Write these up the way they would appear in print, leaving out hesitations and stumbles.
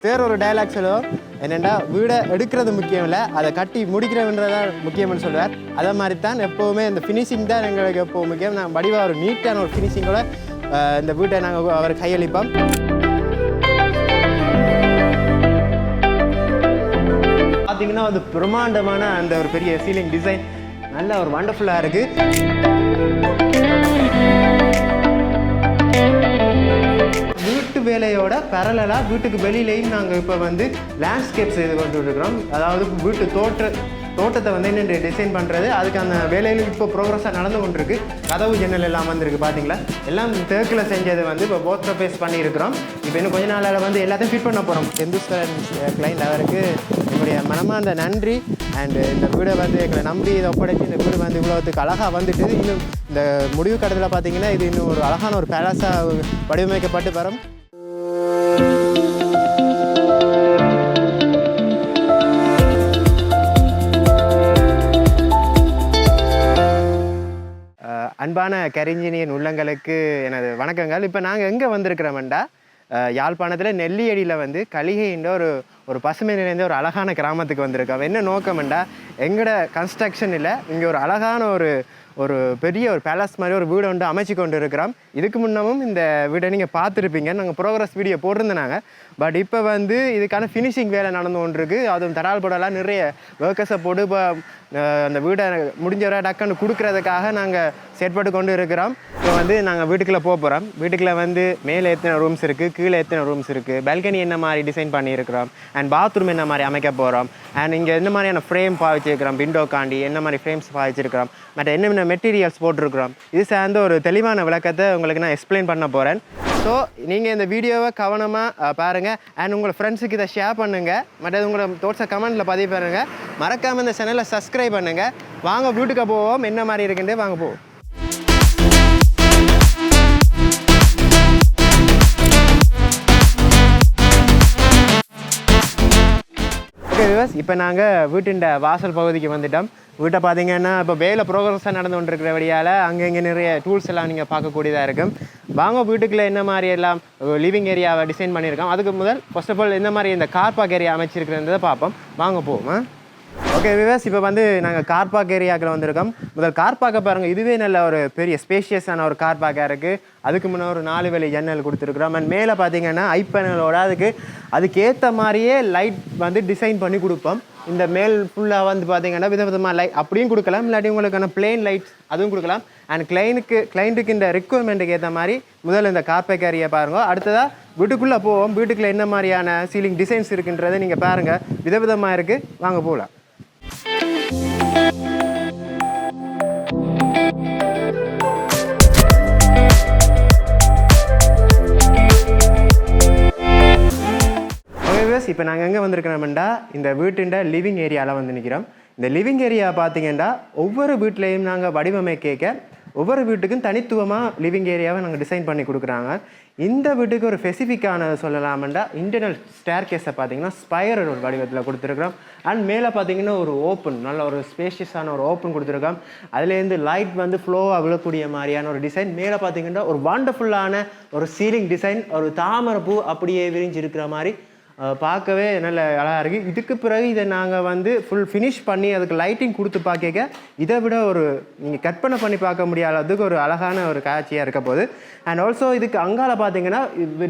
வேற ஒரு டயலாக் சொல்லுவோம் என்னென்னா வீடை எடுக்கிறது முக்கியம் இல்லை, அதை கட்டி முடிக்கிறதுன்றதான் முக்கியம்னு சொல்லுவார். அதே மாதிரி தான் எப்போவுமே இந்த ஃபினிஷிங் தான் எங்களுக்கு எப்போ முக்கியம். நாங்கள் வடிவாக ஒரு நீட்டான ஒரு ஃபினிஷிங்கோட இந்த வீட்டை நாங்கள் அவர் கையளிப்போம். பார்த்தீங்கன்னா அது பிரம்மாண்டமான அந்த ஒரு பெரிய சீலிங் டிசைன் நல்ல ஒரு வண்டர்ஃபுல்லாக இருக்குது. வீட்டு வேலையோட பேரலாக வீட்டுக்கு வெளியிலையும் நாங்கள் இப்போ வந்து லேண்ட்ஸ்கேப் செய்து கொண்டு இருக்கிறோம். அதாவது வீட்டு தோட்டத்தை வந்து என்னென்ன டிசைன் பண்ணுறது, அதுக்கு அந்த வேலையில் இப்போ ப்ரோக்ரஸாக நடந்து கொண்டிருக்கு. கதவு ஜன்னல் எல்லாம் வந்துருக்கு பார்த்தீங்களா, எல்லாம் தேக்கில் செஞ்சது வந்து இப்போ போத் ஃபேஸ் பண்ணியிருக்கிறோம். இப்போ இன்னும் கொஞ்ச நாளில் வந்து எல்லாத்தையும் ஃபிட் பண்ண போகிறோம். செந்துஸ்வரன் கிளைண்ட் அவருக்கு என்னுடைய மனமார்ந்த நன்றி. அண்டு இந்த வீடை வந்து எங்களை நம்பி இதை ஒப்படைச்சி இந்த வீடு வந்து இவ்வளோத்துக்கு அழகாக வந்துட்டு இன்னும் இந்த முடிவு கட்டத்தில் பார்த்தீங்கன்னா இது இன்னும் ஒரு அழகான ஒரு பேலஸாக வடிவமைக்கப்பட்டு வரும். அன்பான கரிஞ்சினியன் உள்ளங்களுக்கு எனது வணக்கங்கள். இப்போ நாங்கள் எங்கே வந்திருக்கிறோம்டா, யாழ்ப்பாணத்தில் நெல்லியடியில் வந்து கலிகைன்ற ஒரு பசுமை நிறைந்த ஒரு அழகான கிராமத்துக்கு வந்திருக்கோம். என்ன நோக்கம்டா, எங்களோட கன்ஸ்ட்ரக்ஷன் இல்லை, இங்கே ஒரு அழகான ஒரு பெரிய ஒரு பேலஸ் மாதிரி ஒரு வீடு வந்து அமைச்சு கொண்டு இருக்கிறோம். இதுக்கு முன்னமும் இந்த வீடை நீங்கள் பார்த்துருப்பீங்க, நாங்கள் ப்ரோக்ரஸ் வீடியோ போட்டிருந்தாங்க. பட் இப்போ வந்து இதுக்கான ஃபினிஷிங் வேலை நடந்து கொண்டிருக்கு. அதுவும் தடால் போடலாம் நிறைய ஒர்க்கர்ஸை போட்டு இப்போ அந்த வீடை முடிஞ்ச வரை டக்குன்னு கொடுக்கறதுக்காக நாங்கள் செயற்பட்டு கொண்டு இருக்கிறோம். இப்போ வந்து நாங்கள் வீட்டுக்குள்ளே போகிறோம். வீட்டுக்குள்ளே வந்து மேலே எத்தனை ரூம்ஸ் இருக்குது, கீழே எத்தனை ரூம்ஸ் இருக்குது, பால்கனி என்ன மாதிரி டிசைன் பண்ணியிருக்கிறோம், அண்ட் பாத்ரூம் என்ன மாதிரி அமைக்க போகிறோம், அண்ட் இங்கே என்ன மாதிரியான ஃப்ரேம் பாவிச்சிருக்கிறோம், விண்டோ காண்டி என்ன மாதிரி ஃப்ரேம்ஸ் பாவிச்சிருக்கிறோம், மற்ற என்னென்ன மெட்டீரியல்ஸ் போட்டிருக்கிறோம், இது சேர்ந்த ஒரு தெளிவான விளக்கத்தை உங்களுக்கு நான் எக்ஸ்பிளைன் பண்ண போகிறேன். ஸோ நீங்கள் இந்த வீடியோவை கவனமாக பாருங்கள் அண்ட் உங்கள் ஃப்ரெண்ட்ஸுக்கு இதை ஷேர் பண்ணுங்கள். மற்றது உங்களோட தோட்ஸை கமெண்ட்டில் பதிவு பண்ணுங்கள். மறக்காமல் இந்த சேனலை சப்ஸ்கிரைப் பண்ணுங்கள். வாங்க வீட்டுக்கு போவோம், என்ன மாதிரி இருக்குன்னு வாங்க போவோம். ஓகே வியூவர்ஸ், இப்போ நாங்கள் வீட்டின் வாசல் பகுதிக்கு வந்துட்டோம். வீட்டை பார்த்தீங்கன்னா இப்போ வேலை ப்ரோக்ரஸாக நடந்து கொண்டு இருக்கிற வழியால் அங்கங்கே நிறைய டூல்ஸ் எல்லாம் நீங்கள் பார்க்கக்கூடியதாக இருக்கும். வாங்க வீட்டுக்குள்ளே என்ன மாதிரி எல்லாம் லிவிங் ஏரியாவை டிசைன் பண்ணியிருக்கோம். அதுக்கு முதல் ஃபர்ஸ்ட் ஆஃப் ஆல் என்ன மாதிரி இந்த கார் பார்க் ஏரியா அமைச்சிருக்கிறத பார்ப்போம். வாங்க போவோம். ஓகே வியூவர்ஸ், இப்போ வந்து நாங்கள் கார் பார்க் ஏரியாக்கில் வந்திருக்கோம். முதல் கார் பார்க்க பாருங்கள், இதுவே நல்ல ஒரு பெரிய ஸ்பேஷியஸான ஒரு கார் பார்க்காக இருக்குது. அதுக்கு முன்னே ஒரு 4 வேலை ஜன்னல் கொடுத்துருக்குறோம். அண்ட் மேலே பார்த்தீங்கன்னா ஐப்பனலோட அதுக்கேற்ற மாதிரியே லைட் வந்து டிசைன் பண்ணி கொடுப்போம். இந்த மேல் ஃபுல்லாக வந்து பார்த்தீங்கன்னா விதவிதமாக லைட் அப்படியும் கொடுக்கலாம், இல்லாட்டி உங்களுக்கான பிளெயின் லைட்ஸ் அதுவும் கொடுக்கலாம். அண்ட் கிளைண்ட்டுக்கு இந்த ரெக்குவயர்மெண்ட்டுக்கு ஏற்ற மாதிரி முதல்ல இந்த கார் பார்க் ஏரியா பாருங்கள். அடுத்ததாக வீட்டுக்குள்ளே போவோம். வீட்டுக்குள்ளே என்ன மாதிரியான சீலிங் டிசைன்ஸ் இருக்குன்றதை நீங்கள் பாருங்கள், விதவிதமாக இருக்குது. வாங்க போகலாம். இப்போ நாங்கள் எங்கே வந்திருக்கிறோம்டா, இந்த வீட்டுண்ட லிவிங் ஏரியாவில் வந்து நிற்கிறோம். இந்த லிவிங் ஏரியா பார்த்தீங்கன்னா ஒவ்வொரு வீட்லேயும் நாங்கள் வடிவமைக்க ஒவ்வொரு வீட்டுக்கும் தனித்துவமாக லிவிங் ஏரியாவை நாங்கள் டிசைன் பண்ணி கொடுக்குறாங்க. இந்த வீட்டுக்கு ஒரு ஸ்பெசிஃபிக்கான சொல்லலாம்டா, இன்டர்னல் ஸ்டேர் கேஸை பார்த்தீங்கன்னா ஸ்பைரல் ஒரு வடிவத்தில் கொடுத்துருக்குறோம். அண்ட் மேலே பார்த்தீங்கன்னா ஒரு ஓப்பன், நல்ல ஒரு ஸ்பேஷியஸான ஒரு ஓப்பன் கொடுத்துருக்கோம். அதுலேருந்து லைட் வந்து ஃப்ளோவாக விழக்கூடிய மாதிரியான ஒரு டிசைன். மேலே பார்த்தீங்கன்னா ஒரு வண்டர்ஃபுல்லான ஒரு சீலிங் டிசைன், ஒரு தாமரை பூ அப்படியே விரிஞ்சு இருக்கிற மாதிரி பார்க்கவே நல்ல அழகாக இருக்குது. இதுக்கு பிறகு இதை நாங்கள் வந்து ஃபுல் ஃபினிஷ் பண்ணி அதுக்கு லைட்டிங் கொடுத்து பார்க்க இதை விட ஒரு நீங்கள் கற்பனை பண்ணி பார்க்க முடியாததுக்கு ஒரு அழகான ஒரு காட்சியாக இருக்க போகுது. அண்ட் ஆல்சோ இதுக்கு அங்கால பார்த்தீங்கன்னா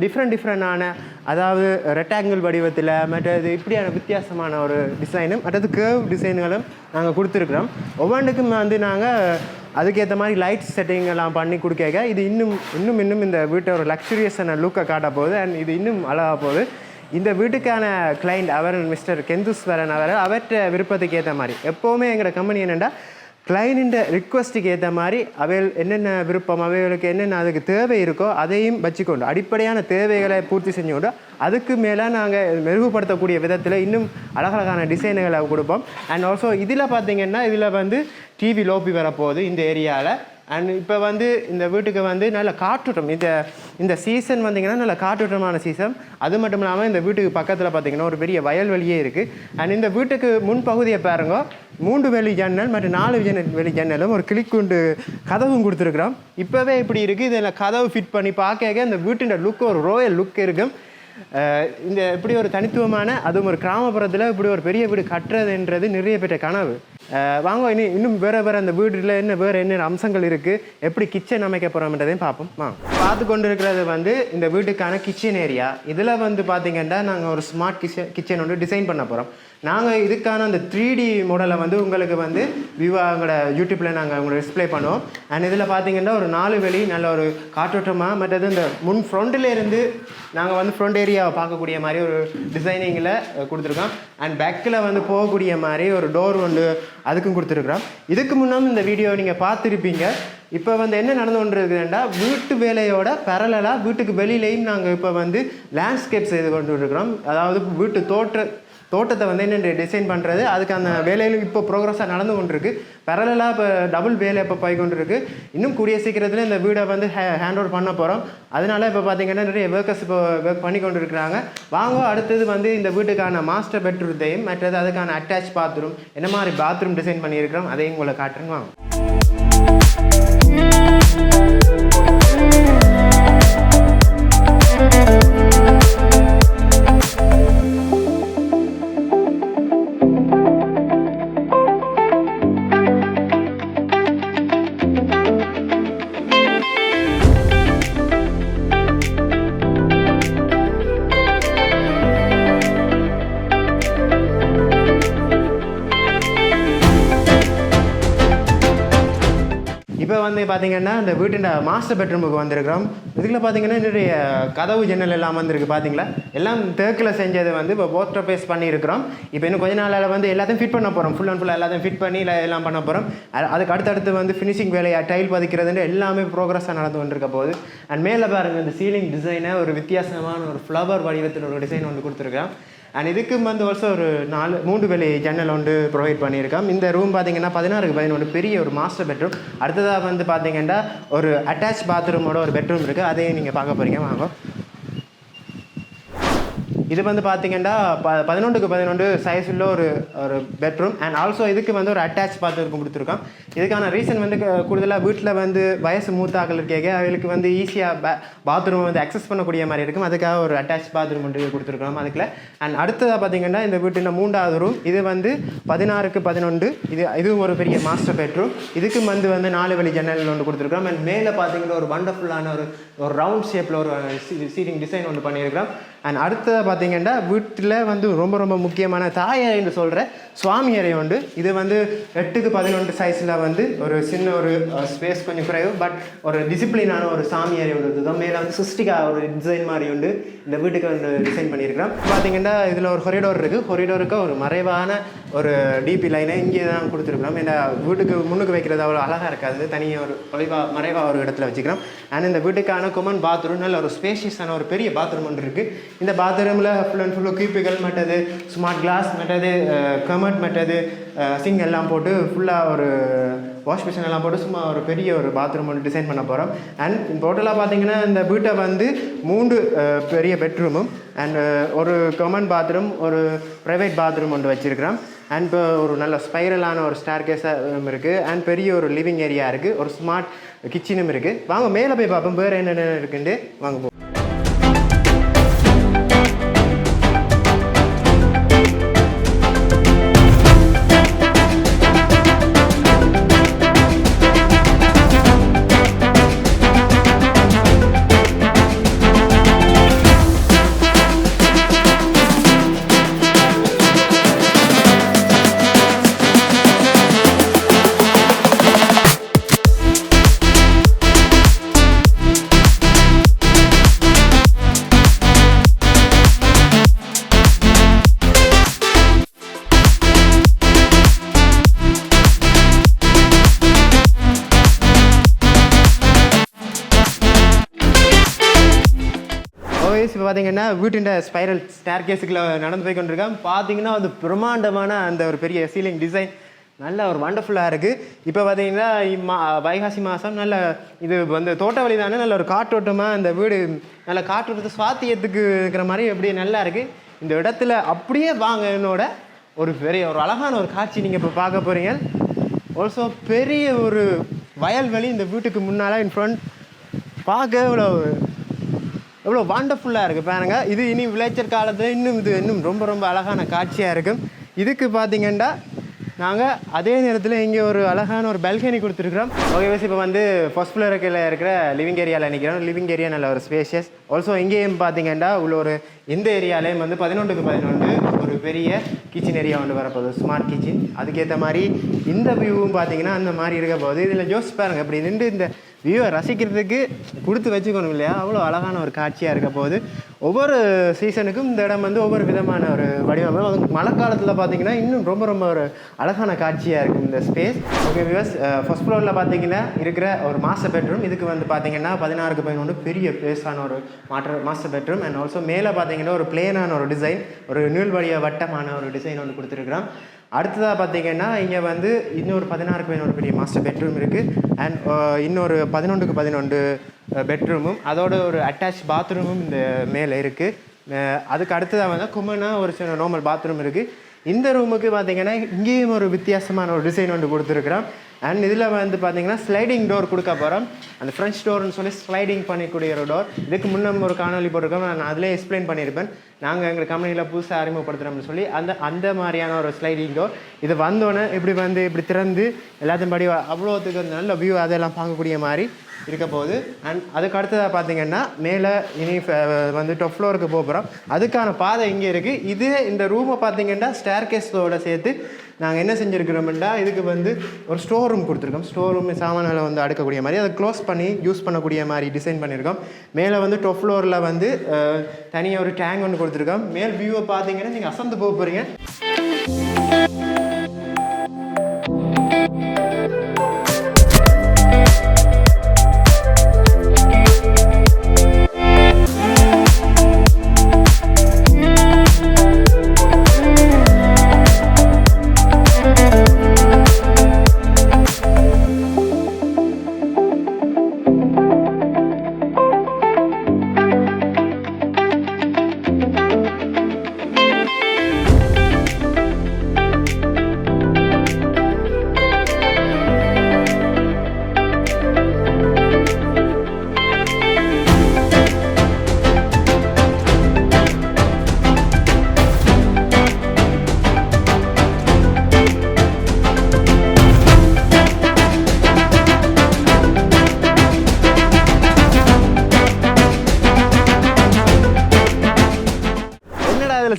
டிஃப்ரெண்டான, அதாவது ரெக்டாங்கிள் வடிவத்தில் மற்றது இப்படியான வித்தியாசமான ஒரு டிசைனும் மற்றது கேர்வ் டிசைன்களும் நாங்கள் கொடுத்துருக்குறோம். ஒவ்வொன்றுக்கும் வந்து நாங்கள் அதுக்கேற்ற மாதிரி லைட் செட்டிங் எல்லாம் பண்ணி கொடுக்க இது இன்னும் இந்த வீட்டை ஒரு லக்ஸுரியஸான லுக்கை காட்ட போகுது. அண்ட் இது இன்னும் அழகாக போகுது. இந்த வீட்டுக்கான கிளைண்ட் அவர் மிஸ்டர் கெந்துஸ்வரன் அவர்கிட்ட விருப்பத்துக்கு ஏற்ற மாதிரி எப்போவுமே எங்களோட கம்பெனி என்னென்னா கிளைண்ட ரிக்வஸ்ட்டுக்கு ஏற்ற மாதிரி அவைகள் என்னென்ன விருப்பம், அவைகளுக்கு என்னென்ன அதுக்கு தேவை இருக்கோ அதையும் வச்சுக்கொண்டு அடிப்படையான தேவைகளை பூர்த்தி செஞ்சுக்கொண்டு அதுக்கு மேலே நாங்கள் மெருகுபடுத்தக்கூடிய விதத்தில் இன்னும் அழகழகான டிசைனுகளை கொடுப்போம். அண்ட் ஆல்சோ இதில் பார்த்திங்கன்னா இதில் வந்து டிவி லோபி வரப்போகுது இந்த ஏரியாவில். அண்ட் இப்போ வந்து இந்த வீட்டுக்கு வந்து நல்ல காற்றோட்டம், இந்த சீசன் வந்திங்கன்னா நல்ல காற்றோட்டமான சீசன். அது மட்டும் இல்லாமல் இந்த வீட்டுக்கு பக்கத்தில் பார்த்திங்கன்னா ஒரு பெரிய வயல்வெளியே இருக்குது. அண்ட் இந்த வீட்டுக்கு முன்பகுதியை பாருங்க, 3 வேலி ஜன்னல் மற்றும் 4 வேலி ஜன்னலும் ஒரு கிளிக்குண்டு கதவும் கொடுத்துருக்குறோம். இப்போவே இப்படி இருக்குது. இதில் கதவு ஃபிட் பண்ணி பார்க்க இந்த வீட்டின் லுக்கு ஒரு ரோயல் லுக் இருக்கும். இந்த இப்படி ஒரு தனித்துவமான அதுவும் ஒரு கிராமப்புறத்தில் இப்படி ஒரு பெரிய வீடு கட்டுறதுன்றது நிறைய பேற்ற கனவு. வாங்க இன்னும் வேறு அந்த வீட்டில் வேறு என்ன அம்சங்கள் இருக்குது, எப்படி கிச்சன் அமைக்க போகிறோம்ன்றதையும் பார்ப்போம். பார்த்து கொண்டு இருக்கிறது வந்து இந்த வீட்டுக்கான கிச்சன் ஏரியா. இதில் வந்து பார்த்திங்கன்னா நாங்கள் ஒரு ஸ்மார்ட் கிச்சன் வந்து டிசைன் பண்ண போகிறோம். நாங்கள் இதுக்கான அந்த 3D மாடலை வந்து உங்களுக்கு வந்து எங்களோட யூடியூப்பில் நாங்கள் உங்களுக்கு டிஸ்பிளே பண்ணுவோம். அண்ட் இதில் பார்த்திங்கன்னா ஒரு 4 வெளி நல்ல ஒரு காற்றோட்டமாக, மற்றது இந்த முன் ஃப்ரண்ட்டிலேருந்து நாங்கள் வந்து ஃப்ரண்ட் ஏரியாவை பார்க்கக்கூடிய மாதிரி ஒரு டிசைனிங்கில் கொடுத்துருக்கோம். அண்ட் பேக்கில் வந்து போகக்கூடிய மாதிரி ஒரு டோர் வந்து அதுக்கும் கொடுத்துருக்குறோம். இதுக்கு முன்னாடி இந்த வீடியோ நீங்கள் பார்த்துருப்பீங்க. இப்போ வந்து என்ன நடந்து கொண்டு இருக்குதுன்னா, வீட்டு வேலையோட பேரலாக வீட்டுக்கு வெளியிலையும் நாங்கள் இப்போ வந்து லேண்ட்ஸ்கேப் செய்து கொண்டு இருக்கிறோம். அதாவது வீட்டு தோட்டத்தை வந்து என்ன டிசைன் பண்ணுறது, அதுக்கு அந்த வேலையிலும் இப்போ ப்ரோக்ரஸாக நடந்து கொண்டிருக்கு. பேரலாக இப்போ டபுள் வேலை இப்போ போய் கொண்டு இருக்குது. இன்னும் கூடிய சீக்கிரத்தில் இந்த வீடை வந்து ஹேண்ட் ஓவர் பண்ண போகிறோம். அதனால இப்போ பார்த்திங்கன்னா நிறைய ஒர்க்கர்ஸ் இப்போ ஒர்க் பண்ணி கொண்டு இருக்கிறாங்க. வாங்க அடுத்தது வந்து இந்த வீட்டுக்கான மாஸ்டர் பெட்ரூத்தையும் மற்றது அதுக்கான அட்டாச் பாத்ரூம் என்ன மாதிரி பாத்ரூம் டிசைன் பண்ணியிருக்கிறோம் அதையும் உங்களை காட்டுறேன்னு வாங்க. இப்போ வந்து பார்த்திங்கன்னா இந்த வீட்டின் மாஸ்டர் பெட்ரூமுக்கு வந்திருக்கிறோம். இதுக்குள்ள பார்த்திங்கன்னா நிறைய கதவு ஜன்னல் எல்லாம் வந்துருக்கு. பார்த்திங்களா, எல்லாம் தேக்கில் செஞ்சது வந்து இப்போ போஸ்டர் பேஸ் பண்ணியிருக்கிறோம். இப்போ இன்னும் கொஞ்ச நாளில் வந்து எல்லாத்தையும் ஃபிட் பண்ண போகிறோம். ஃபுல் அண்ட் ஃபுல்லாக எல்லாத்தையும் ஃபிட் பண்ணி எல்லாம் பண்ண போகிறோம். அதுக்கு அடுத்தடுத்து வந்து ஃபினிஷிங் வேலையாக டைல் பதிக்கிறதுன்னு எல்லாமே ப்ரோக்ரஸாக நடந்து கொண்டிருக்க போகுது. அண்ட் மேலே பாருங்கள், இந்த சீலிங் டிசைனை ஒரு வித்தியாசமான ஒரு ஃப்ளவர் வடிவத்தில் ஒரு டிசைன் ஒன்று கொடுத்துருக்கோம். அண்ட் இதுக்கு வந்து வருஷ ஒரு 3 வேலை ஜன்னல் ஒன்று ப்ரொவைட் பண்ணியிருக்கோம். இந்த ரூம் பார்த்திங்கன்னா 16x11 பெரிய ஒரு மாஸ்டர் பெட்ரூம். அடுத்ததாக வந்து பார்த்திங்கன்னா ஒரு அட்டாச் பாத்ரூமோட ஒரு பெட்ரூம் இருக்குது. அதையும் நீங்கள் பார்க்க போகிறீங்க, வாங்க. இது வந்து பார்த்திங்கன்னா 11x11 சைஸ் உள்ள ஒரு பெட்ரூம். அண்ட் ஆல்சோ இதுக்கு வந்து ஒரு அட்டாச் பாத்ரூம் கொடுத்துருக்கோம். இதுக்கான ரீசன் வந்து கூடுதலாக வீட்டில் வந்து வயசு மூத்தாக்கள் இருக்கேங்க, அவங்களுக்கு வந்து ஈஸியாக பாத்ரூம் வந்து அக்சஸ் பண்ணக்கூடிய மாதிரி இருக்கும். அதுக்காக ஒரு அட்டாச் பாத்ரூம் வந்து கொடுத்துருக்கோம் அதுக்குள்ள. அண்ட் அடுத்ததாக பார்த்திங்கன்னா இந்த வீட்டில் 3வது ரூம். இது வந்து 16x11. இதுவும் ஒரு பெரிய மாஸ்டர் பெட்ரூம். இதுக்கும் வந்து 4 வழி ஜன்னல் ஒன்று கொடுத்துருக்கோம். அண்ட் மேலே பார்த்திங்கன்னா ஒரு வண்டர்ஃபுல்லான ஒரு ரவுண்ட் ஷேப்பில் ஒரு சீலிங் டிசைன் ஒன்று பண்ணியிருக்கிறோம். அண்ட் அடுத்ததாக பார்த்திங்கன்னா வீட்டில் வந்து ரொம்ப ரொம்ப முக்கியமான தாயறைன்னு சொல்கிற சுவாமி அறை உண்டு. இது வந்து 8x11 சைஸில் வந்து ஒரு சின்ன ஒரு ஸ்பேஸ் கொஞ்சம் குறைவு, பட் ஒரு டிசிப்ளினான ஒரு சாமி அறை உண்டு. இதுதான் மேலே வந்து சிஸ்டிக்காக ஒரு டிசைன் மாதிரி உண்டு இந்த வீட்டுக்கு வந்து டிசைன் பண்ணியிருக்கிறோம். பார்த்திங்கன்னா இதில் ஒரு ஹொரிடோர் இருக்குது. ஹொரிடோருக்கு ஒரு மறைவான ஒரு டிபி லைனை இங்கே தான் கொடுத்துருக்குறோம். இந்த வீட்டுக்கு முன்னுக்கு வைக்கிறது அவ்வளோ அழகாக இருக்காது, தனியாக ஒரு மறைவாக ஒரு இடத்துல வச்சுக்கிறோம். அண்ட் இந்த வீட்டுக்கான கொமன் பாத்ரூம் நல்ல ஒரு ஸ்பேஷியஸான ஒரு பெரிய பாத்ரூம் ஒன்று இருக்குது. இந்த பாத்ரூமில் ஃபுல் அண்ட் ஃபுல்லு கீப்புகள் மற்றது ஸ்மார்ட் கிளாஸ் மற்றது கமட் மற்றது சிங் எல்லாம் போட்டு ஃபுல்லாக ஒரு வாஷ் மிஷின் எல்லாம் போட்டு சும்மா ஒரு பெரிய ஒரு பாத்ரூம் ஒன்று டிசைன் பண்ண போகிறோம். அண்ட் டோட்டலாக பார்த்திங்கன்னா இந்த வீட்டை வந்து 3 பெரிய பெட்ரூமும் அண்ட் ஒரு காமன் பாத்ரூம் ஒரு ப்ரைவேட் பாத்ரூம் ஒன்று வச்சுருக்கிறோம். அண்ட் இப்போ ஒரு நல்ல ஸ்பைரலான ஒரு ஸ்டார் கேஸாக இருக்குது. அண்ட் பெரிய ஒரு லிவிங் ஏரியா இருக்குது. ஒரு ஸ்மார்ட் கிச்சனும் இருக்குது. வாங்க மேலே போய் பார்ப்போம் வேறு என்னென்ன இருக்குன்ட்டு. வாங்க. இப்போ பார்த்திங்கன்னா வீட்டின் ஸ்பைரல் ஸ்டேர் கேஸுக்குள்ள நடந்து போய் கொண்டிருக்கேன். பார்த்திங்கன்னா அது பிரம்மாண்டமான அந்த ஒரு பெரிய சீலிங் டிசைன் நல்ல ஒரு வண்டர்ஃபுல்லாக இருக்குது. இப்போ பார்த்திங்கன்னா வைகாசி மாதம் நல்ல இது வந்து தோட்ட வழி தானே, நல்ல ஒரு காற்றோட்டமாக அந்த வீடு நல்ல காற்றோட்டத்தை சுவாத்தியத்துக்கு இருக்கிற மாதிரி அப்படியே நல்லா இருக்குது. இந்த இடத்துல அப்படியே வாங்க என்னோட ஒரு பெரிய ஒரு அழகான ஒரு காட்சி நீங்கள் இப்போ பார்க்க போகிறீங்க. ஆல்சோ பெரிய ஒரு வயல்வெளி இந்த வீட்டுக்கு முன்னால் இன் ஃப்ரண்ட் பார்க்க இவ்வளோ எவ்வளோ வண்டர்ஃபுல்லாக இருக்குது பாருங்க. இது இனி விளைச்சல் காலத்தில் இன்னும் ரொம்ப ரொம்ப அழகான காட்சியாக இருக்கும். இதுக்கு பார்த்தீங்கன்னா நாங்கள் அதே நேரத்தில் இங்கே ஒரு அழகான ஒரு பால்கனி கொடுத்துருக்குறோம். ஓகே பஸ் இப்போ வந்து ஃபர்ஸ்ட் ஃப்ளோருக்கில் இருக்கிற லிவிங் ஏரியாவில் நிற்கிறோம். லிவிங் ஏரியா நல்ல ஒரு ஸ்பேஷியஸ். ஆல்சோ இங்கேயும் பார்த்தீங்கன்னா உள்ள ஒரு இந்த ஏரியாலேயும் வந்து 11 ஒரு பெரிய கிச்சன் ஏரியா ஒன்று வரப்போகுது, ஸ்மார்ட் கிச்சன். அதுக்கேற்ற மாதிரி இந்த வியூவும் பார்த்தீங்கன்னா அந்த மாதிரி இருக்க போகுது. இதில் யோசிச்சு பாருங்கள், இப்படி நின்று இந்த வியூவை ரசிக்கிறதுக்கு கொடுத்து வச்சுக்கணும் இல்லையா, அவ்வளோ அழகான ஒரு காட்சியாக இருக்க போகுது. ஒவ்வொரு சீசனுக்கும் இந்த இடம் வந்து ஒவ்வொரு விதமான ஒரு வடிவமைப்பு. அது மழை காலத்தில் பார்த்தீங்கன்னா இன்னும் ரொம்ப ரொம்ப ஒரு அழகான காட்சியாக இருக்கும் இந்த ஸ்பேஸ். ஓகே வியூவர்ஸ், ஃபர்ஸ்ட் ஃப்ளோரில் பார்த்தீங்கன்னா இருக்கிற ஒரு மாஸ்டர் பெட்ரூம். இதுக்கு வந்து பார்த்தீங்கன்னா 16x11 பெரிய பேஸான ஒரு மாஸ்டர் பெட்ரூம். அண்ட் ஆல்சோ மேலே பார்த்தீங்கன்னா ஒரு பிளேனான ஒரு டிசைன், ஒரு நீள்வடிய வட்டமான ஒரு டிசைன் ஒன்று கொடுத்துருக்குறோம். அடுத்ததாக பார்த்தீங்கன்னா இங்கே வந்து இன்னொரு 16x11 பெரிய மாஸ்டர் பெட்ரூம் இருக்குது. அண்ட் இன்னொரு 11x11 பெட்ரூமும் அதோட ஒரு அட்டாச் பாத்ரூமும் இந்த மேலே இருக்குது. அதுக்கு அடுத்ததாக வந்து கும்மனாக ஒரு சின்ன நார்மல் பாத்ரூம் இருக்குது. இந்த ரூமுக்கு பார்த்தீங்கன்னா இங்கேயும் ஒரு வித்தியாசமான ஒரு டிசைன் ஒன்று கொடுத்துருக்குறோம். அண்ட் இதில் வந்து பார்த்தீங்கன்னா ஸ்லைடிங் டோர் கொடுக்க போகிறோம். அந்த ஃப்ரெஞ்ச் டோர்னு சொல்லி ஸ்லைடிங் பண்ணிக்கூடிய ஒரு டோர். இதுக்கு முன்னே ஒரு காணொலி போட்டிருக்கோம், நான் அதிலே எக்ஸ்பிளைன் பண்ணியிருப்பேன். நாங்கள் எங்கள் கம்பெனியில் புதுசாக அறிமுகப்படுத்துகிறோம்னு சொல்லி அந்த மாதிரியான ஒரு ஸ்லைடிங் டோர். இது வந்தோடனே இப்படி திறந்து எல்லாத்தையும் படி அவ்வளோத்துக்கு நல்ல வியூ அதெல்லாம் பார்க்கக்கூடிய மாதிரி இருக்க போகுது. அண்ட் அதுக்கு அடுத்ததாக பார்த்தீங்கன்னா மேலே இனி வந்து டாப் ஃப்ளோருக்கு போகிறோம். அதுக்கான பாதை இங்கே இருக்குது. இது இந்த ரூமை பார்த்தீங்கன்னா ஸ்டேர்கேஸோட சேர்த்து நாங்கள் என்ன செஞ்சுருக்கிறோம்னா இதுக்கு வந்து ஒரு ஸ்டோர் ரூம் கொடுத்துருக்கோம். ஸ்டோர் ரூம் சாமான்களை வந்து அடுக்கக்கூடிய மாதிரி அதை க்ளோஸ் பண்ணி யூஸ் பண்ணக்கூடிய மாதிரி டிசைன் பண்ணியிருக்கோம். மேலே வந்து டாப் ஃப்ளோரில் வந்து தனியாக ஒரு டேங்க் ஒன்று கொடுத்துருக்கோம். மேல் வியூவை பார்த்தீங்கன்னா நீங்கள் அசந்து போக போகிறீங்க.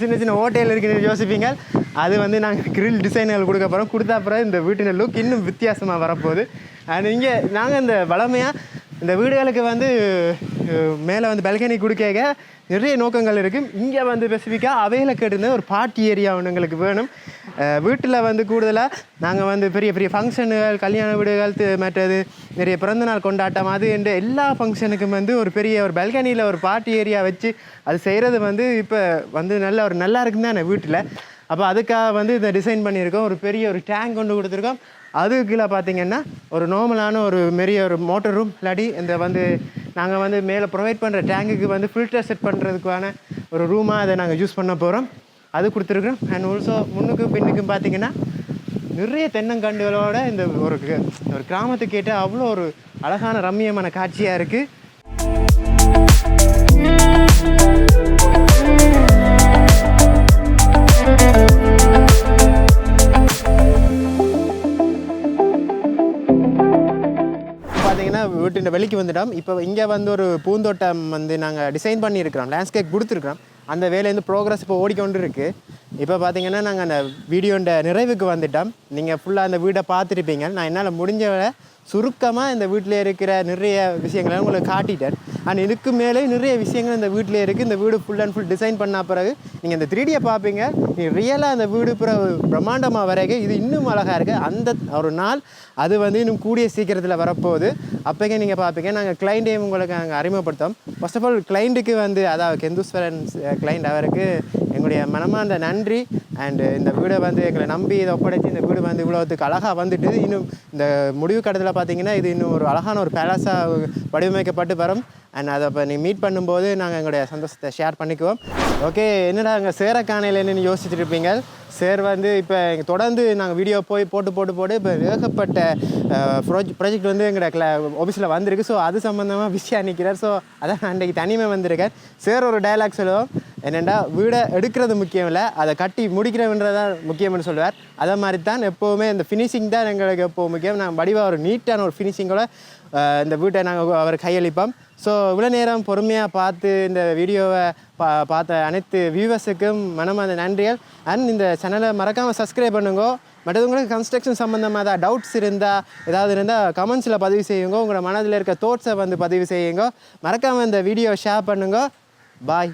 சின்ன சின்ன ஹோட்டல் இருக்குன்னு யோசிப்பீங்க. அது வந்து நாங்கள் கிரில் டிசைன்கள் கொடுக்க போகிறோம். கொடுத்தா அப்புறம் இந்த வீட்டின லுக் இன்னும் வித்தியாசமாக வரப்போகுது. அண்ட் இங்கே நாங்கள் இந்த வளமையாக இந்த வீடுகளுக்கு வந்து மேலே வந்து பால்கனி கொடுக்க நிறைய நோக்கங்கள் இருக்குது. இங்கே வந்து ஸ்பெசிஃபிக்காக அவையில் கேட்டிருந்த ஒரு பார்ட்டி ஏரியா ஒன்று எங்களுக்கு வேணும். வீட்டில் வந்து கூடுதலாக நாங்கள் வந்து பெரிய பெரிய ஃபங்க்ஷனுகள், கல்யாண வீடுகள், மற்றது நிறைய பிறந்தநாள் கொண்டாட்டம், அது என்ற எல்லா ஃபங்க்ஷனுக்கும் வந்து ஒரு பெரிய ஒரு பால்கனியில் ஒரு பார்ட்டி ஏரியா வச்சு அது செய்கிறது வந்து இப்போ வந்து நல்லா இருக்குன்னு தானே வீட்டில். அப்போ அதுக்காக வந்து இதை டிசைன் பண்ணியிருக்கோம். ஒரு பெரிய ஒரு டேங்க் கொண்டு கொடுத்துருக்கோம். அதுக்கு கீழே பார்த்தீங்கன்னா ஒரு நார்மலான ஒரு பெரிய ஒரு மோட்டர் ரூம் இல்லாட்டி இந்த வந்து நாங்கள் வந்து மேலே ப்ரொவைட் பண்ணுற டேங்குக்கு வந்து ஃபில்டர் செட் பண்ணுறதுக்கான ஒரு ரூமாக அதை நாங்கள் யூஸ் பண்ண போகிறோம். அது கொடுத்துருக்குறோம். அண்ட் ஆல்சோ முன்னுக்கும் பின்னுக்கும் பார்த்தீங்கன்னா நிறைய தென்னங்கண்டுகளோட இந்த ஒரு கிராமத்துக்கு கேட்ட அவ்வளோ ஒரு அழகான ரம்மியமான காட்சியாக இருக்குது. பார்த்தீங்கன்னா வீட்டு வெளிக்கு வந்துட்டோம். இப்போ இங்கே வந்து ஒரு பூந்தோட்டம் வந்து நாங்கள் டிசைன் பண்ணியிருக்கிறோம், லேண்ட்ஸ்கேப் கொடுத்துருக்குறோம். அந்த வேலையிலேருந்து ப்ரோக்ரஸ் இப்போ ஓடிக்கொண்டு இருக்குது. இப்போ பார்த்தீங்கன்னா நாங்கள் அந்த வீடியோட நிறைவுக்கு வந்துட்டோம். நீங்கள் ஃபுல்லாக அந்த வீடை பார்த்துருப்பீங்க. நான் என்னால் முடிஞ்ச சுருக்கமாக இந்த வீட்டில் இருக்கிற நிறைய விஷயங்களை உங்களுக்கு காட்டிட்டேன். அண்ட் இதுக்கு மேலே நிறைய விஷயங்கள் இந்த வீட்டில் இருக்குது. இந்த வீடு ஃபுல் அண்ட் ஃபுல் டிசைன் பண்ண பிறகு நீங்கள் இந்த 3Dயை பார்ப்பீங்க. நீங்கள் ரியலாக அந்த வீடு பிறகு பிரம்மாண்டமாக வரைக்கும் இது இன்னும் அழகாக இருக்குது. அந்த ஒரு நாள் அது வந்து இன்னும் கூடிய சீக்கிரத்தில் வரப்போகுது. அப்போங்க நீங்கள் பார்ப்பீங்க. நாங்கள் கிளைண்ட்டையும் உங்களுக்கு நாங்கள் அறிமுகப்படுத்தோம். ஃபர்ஸ்ட் ஆஃப் ஆல் கிளைண்ட்டுக்கு வந்து அதாவது கெந்துஸ்வரன் கிளைண்ட், அவருக்கு எங்களுடைய மனமார்ந்த நன்றி. அண்டு இந்த வீடை வந்து எங்களை நம்பி இதை ஒப்படைச்சி இந்த வீடு வந்து இவ்வளோத்துக்கு அழகாக வந்துட்டு இன்னும் இந்த முடிவு கட்டத்தில் பார்த்தீங்கன்னா இது இன்னும் ஒரு அழகான ஒரு பேலஸாக வடிவமைக்கப்பட்டு வரும். அண்ட் அதை இப்போ நீங்கள் மீட் பண்ணும்போது நாங்கள் எங்களுடைய சந்தோஷத்தை ஷேர் பண்ணிக்குவோம். ஓகே, என்னடா அங்கே சேர காணையில் என்னென்னு யோசிச்சுட்டு இருப்பீங்க. சேர் வந்து இப்போ தொடர்ந்து நாங்கள் வீடியோ போட்டு இப்போ ஏகப்பட்ட ப்ராஜெக்ட் வந்து எங்களோட ஆஃபீஸில் வந்திருக்கு. ஸோ அது சம்மந்தமாக பிஸியாக நிற்கிறார். ஸோ அதான் அன்றைக்கு தனிமை வந்திருக்கார். சேர் ஒரு டைலாக் சொல்லுவோம், என்னென்னா வீடை எடுக்கிறது முக்கியம் இல்லை, அதை கட்டி முடிக்கிறதுன்றதான் முக்கியம்னு சொல்லுவார். அதை மாதிரி தான் எப்போவுமே இந்த ஃபினிஷிங் தான் எங்களுக்கு எப்போது முக்கியம். நாங்கள் வடிவாக ஒரு நீட்டான ஒரு ஃபினிஷிங்கோட இந்த வீட்டை நாங்கள் அவர் கையளிப்போம். ஸோ இவ்வளோ நேரம் பொறுமையாக பார்த்து இந்த வீடியோவை பார்த்த அனைத்து வியூவர்ஸுக்கும் மனமார்ந்த நன்றிகள். அண்ட் இந்த சேனலை மறக்காமல் சப்ஸ்கிரைப் பண்ணுங்க. மற்றது உங்களுக்கு கன்ஸ்ட்ரக்ஷன் சம்மந்தமாக ஏதாவது டவுட்ஸ் இருந்தால் ஏதாவது இருந்தால் கமெண்ட்ஸில் பதிவு செய்யுங்க. உங்களோட மனதில் இருக்க தோட்ஸை வந்து பதிவு செய்யுங்க. மறக்காமல் இந்த வீடியோ ஷேர் பண்ணுங்க. பாய்.